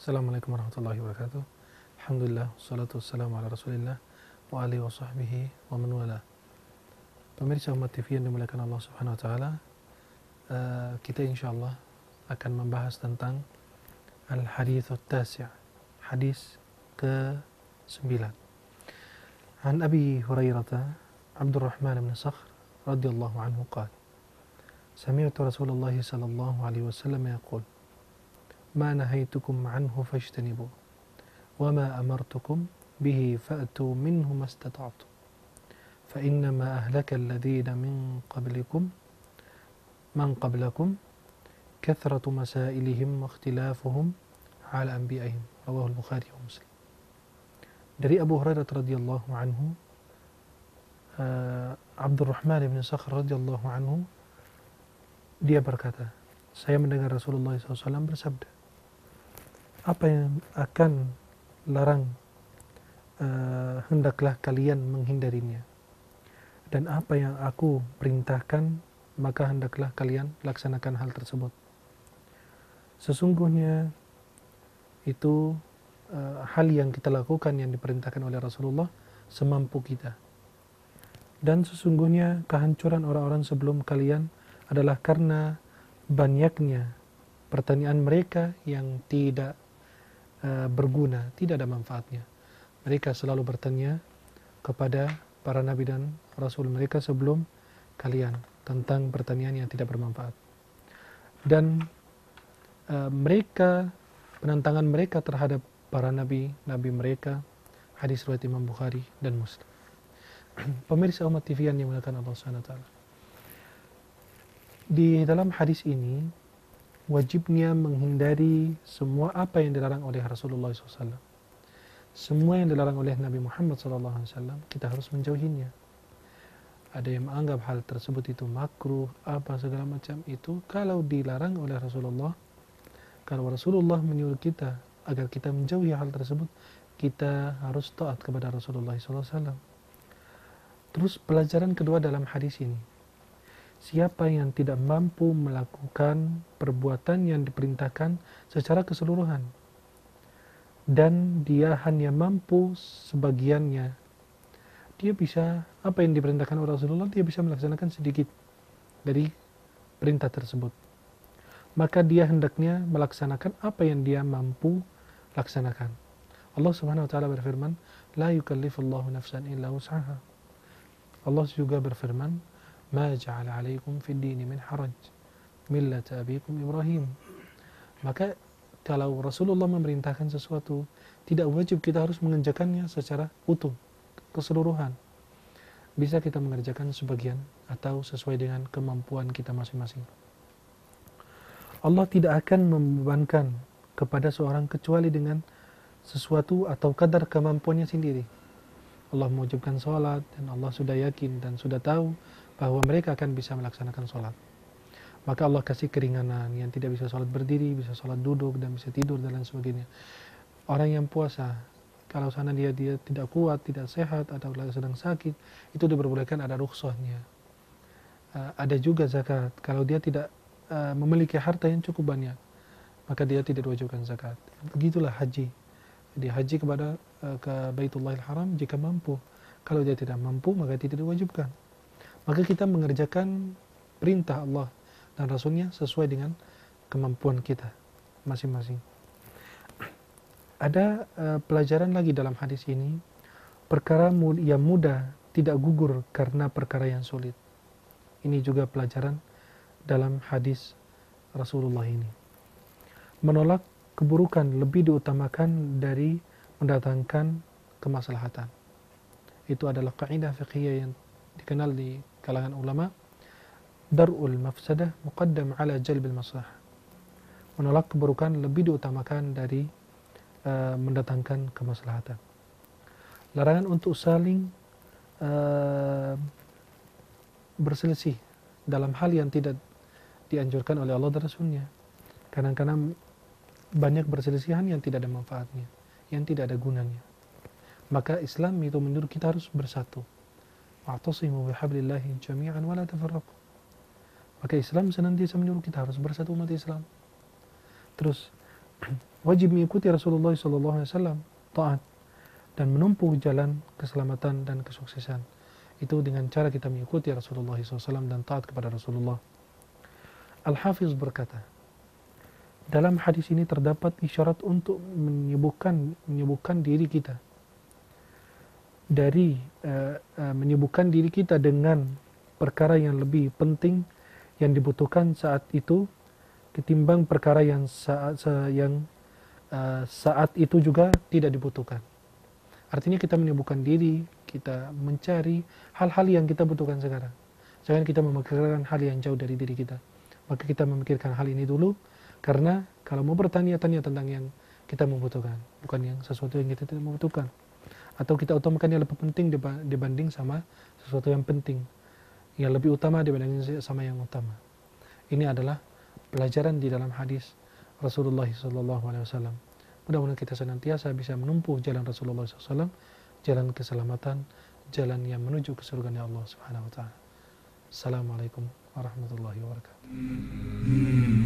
Assalamualaikum warahmatullahi wabarakatuh. Alhamdulillah, wassalatu wassalamu ala rasulillah wa alihi wa sahbihi wa man wala. Pemirsa Umat TV yang dimuliakan Allah subhanahu wa ta'ala, kita insyaallah akan membahas tentang Al-Hadithut Tasi', hadis ke-9. An Abi Hurairah Abdurrahman bin Sakhr radhiyallahu anhu qala, Sami'tu Rasulullah sallallahu alaihi wasallam yaqul, ما نهيتكم عنه فاجتنبوه وما أمرتكم به فأتوا منه ما استطعتم فإنما أهلك الذين من قبلكم كثرة مسائلهم واختلافهم على أنبيائهم. رواه البخاري ومسلم. Dari Abu Hurairah radhiyallahu anhu, Abdurrahman bin Sakhr radhiyallahu anhu, dia berkata, saya mendengar Rasulullah SAW bersabda, apa yang akan larang hendaklah kalian menghindarinya, dan apa yang aku perintahkan maka hendaklah kalian laksanakan hal tersebut. Sesungguhnya itu hal yang kita lakukan yang diperintahkan oleh Rasulullah semampu kita, dan sesungguhnya kehancuran orang-orang sebelum kalian adalah karena banyaknya pertanyaan mereka yang tidak berguna, tidak ada manfaatnya. Mereka selalu bertanya kepada para nabi dan rasul mereka sebelum kalian tentang pertanyaan yang tidak bermanfaat. Dan penentangan mereka terhadap para nabi mereka, hadis riwayat Imam Bukhari dan Muslim. Pemirsa Umat TV yang dimuliakan Allah Subhanahu wa taala, di dalam hadis ini wajibnya menghindari semua apa yang dilarang oleh Rasulullah SAW. Semua yang dilarang oleh Nabi Muhammad SAW, kita harus menjauhinya. Ada yang menganggap hal tersebut itu makruh, apa segala macam itu. Kalau dilarang oleh Rasulullah, kalau Rasulullah menyuruh kita agar kita menjauhi hal tersebut, kita harus taat kepada Rasulullah SAW. Terus pelajaran kedua dalam hadis ini, siapa yang tidak mampu melakukan perbuatan yang diperintahkan secara keseluruhan, dan dia hanya mampu sebagiannya, dia bisa, apa yang diperintahkan oleh Rasulullah, dia bisa melaksanakan sedikit dari perintah tersebut, maka dia hendaknya melaksanakan apa yang dia mampu laksanakan. Allah Subhanahu wa taala berfirman, la yukallifullahu nafsan illa wus'aha. Allah juga berfirman, ma ja'ala 'alaikum fid dini min haraj millata abikum Ibrahim. Maka kalau Rasulullah memerintahkan sesuatu, tidak wajib kita harus mengerjakannya secara utuh, keseluruhan. Bisa kita mengerjakan sebagian atau sesuai dengan kemampuan kita masing-masing. Allah tidak akan membebankan kepada seorang kecuali dengan sesuatu atau kadar kemampuannya sendiri. Allah mewajibkan sholat, dan Allah sudah yakin dan sudah tahu bahwa mereka akan bisa melaksanakan sholat. Maka Allah kasih keringanan, yang tidak bisa sholat berdiri, bisa sholat duduk, dan bisa tidur, dan lain sebagainya. Orang yang puasa, kalau sana dia tidak kuat, tidak sehat, atau sedang sakit, itu diperbolehkan, ada rukhsahnya. Ada juga zakat, kalau dia tidak memiliki harta yang cukup banyak, maka dia tidak diwajibkan zakat. Begitulah haji. Dia haji ke Baitullahil Haram jika mampu. Kalau dia tidak mampu, maka tidak diwajibkan. Maka kita mengerjakan perintah Allah dan Rasulnya sesuai dengan kemampuan kita masing-masing. Ada pelajaran lagi dalam hadis ini, perkara yang mudah tidak gugur karena perkara yang sulit. Ini juga pelajaran dalam hadis Rasulullah ini. Menolak keburukan lebih diutamakan dari mendatangkan kemaslahatan. Itu adalah kaidah fiqhiyah yang dikenal di kalangan ulama, dar'ul mafsadah muqaddam ala jalbil maslahah. Menolak keburukan lebih diutamakan dari mendatangkan kemaslahatan. Larangan untuk saling uh, berselisih dalam hal yang tidak dianjurkan oleh Allah dan Rasulnya. Kadang-kadang banyak perselisihan yang tidak ada manfaatnya, yang tidak ada gunanya. Maka Islam itu menyuruh kita harus bersatu. Wa'tasimu bihablillahi jami'an wa la tafarraqu. Maka Islam senantiasa menyuruh kita harus bersatu umat Islam. Terus wajib mengikuti Rasulullah SAW, taat dan menempuh jalan keselamatan dan kesuksesan. Itu dengan cara kita mengikuti Rasulullah SAW dan taat kepada Rasulullah. Al-Hafiz berkata, dalam hadis ini terdapat isyarat untuk menyibukkan diri kita dari menyibukkan diri kita dengan perkara yang lebih penting yang dibutuhkan saat itu ketimbang perkara yang saat itu juga tidak dibutuhkan. Artinya kita menyibukkan diri, kita mencari hal-hal yang kita butuhkan sekarang. Jangan kita memikirkan hal yang jauh dari diri kita. Maka kita memikirkan hal ini dulu, karena kalau mau bertanya tentang yang kita membutuhkan, bukan yang sesuatu yang kita tidak membutuhkan. Atau kita utamakan yang lebih penting dibanding sama sesuatu yang penting, yang lebih utama dibanding sama yang utama. Ini adalah pelajaran di dalam hadis Rasulullah SAW. Mudah-mudahan kita senantiasa bisa menempuh jalan Rasulullah SAW, jalan keselamatan, jalan yang menuju ke surga Allah Subhanahu Wa Taala. Assalamualaikum warahmatullahi wabarakatuh.